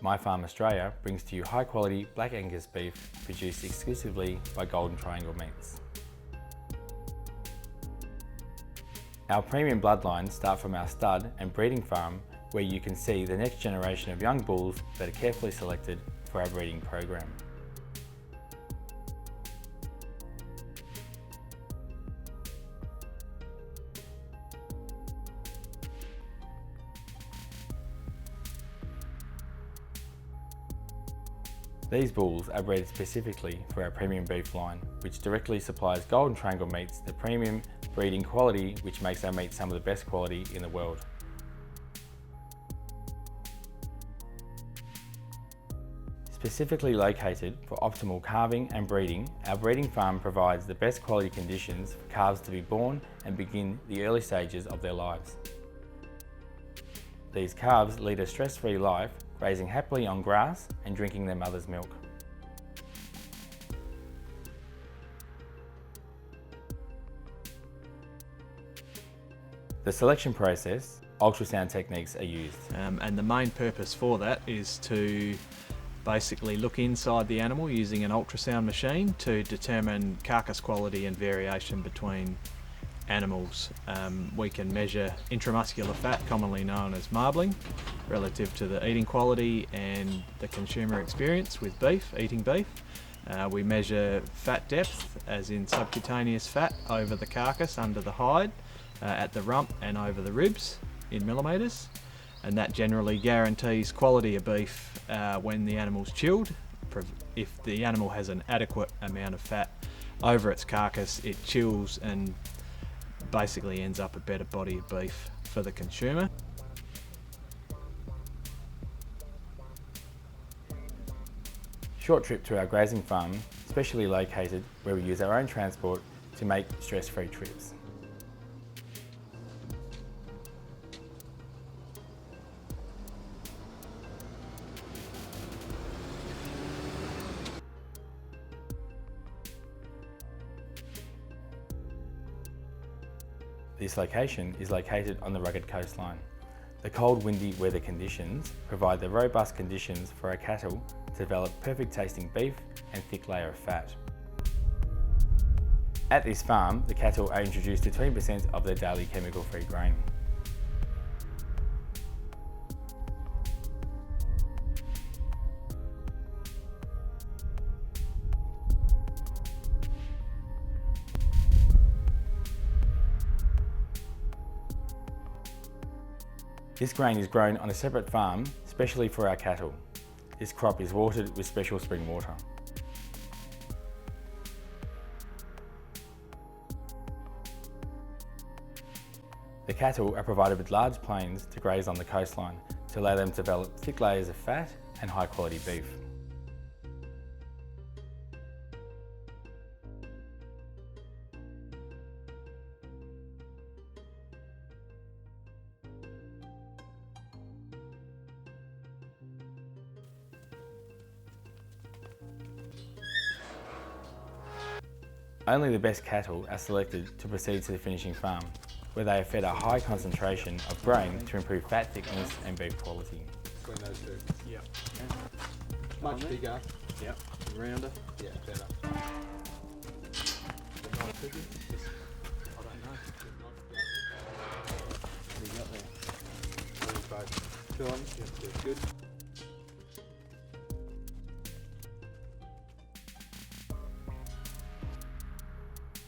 MyFarmAustralia brings to you high-quality Black Angus beef produced exclusively by Golden Triangle Meats. Our premium bloodlines start from our stud and breeding farm, where you can see the next generation of young bulls that are carefully selected for our breeding program. These bulls are bred specifically for our premium beef line, which directly supplies Golden Triangle Meats the premium breeding quality which makes our meat some of the best quality in the world. Specifically located for optimal calving and breeding, our breeding farm provides the best quality conditions for calves to be born and begin the early stages of their lives. These calves lead a stress-free life, grazing happily on grass and drinking their mother's milk. The selection process, ultrasound techniques are used. And the main purpose for that is to basically look inside the animal using an ultrasound machine to determine carcass quality and variation between animals. We can measure intramuscular fat, commonly known as marbling, relative to the eating quality and the consumer experience with beef, eating beef. We measure fat depth, as in subcutaneous fat over the carcass under the hide, at the rump and over the ribs in millimetres, and that generally guarantees quality of beef when the animal's chilled. If the animal has an adequate amount of fat over its carcass, it chills and basically ends up a better body of beef for the consumer. Short trip to our grazing farm, specially located where we use our own transport to make stress-free trips. This location is located on the rugged coastline. The cold, windy weather conditions provide the robust conditions for our cattle to develop perfect tasting beef and thick layer of fat. At this farm, the cattle are introduced to 20% of their daily chemical-free grain. This grain is grown on a separate farm, specially for our cattle. This crop is watered with special spring water. The cattle are provided with large plains to graze on the coastline to allow them to develop thick layers of fat and high quality beef. Only the best cattle are selected to proceed to the finishing farm, where they are fed a high concentration of grain to improve fat thickness and beef quality. Between those two. Yep. Much bigger. Yep. Rounder. Yeah, better. I don't know. What do you got there? Two on. Yep, good.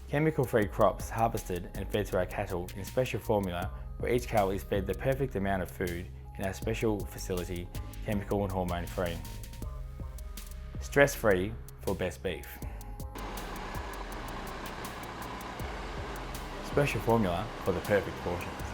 Chemical-free crops harvested and fed to our cattle in special formula, where each cow is fed the perfect amount of food in our special facility, chemical and hormone-free. Stress-free for best beef. Special formula for the perfect portions.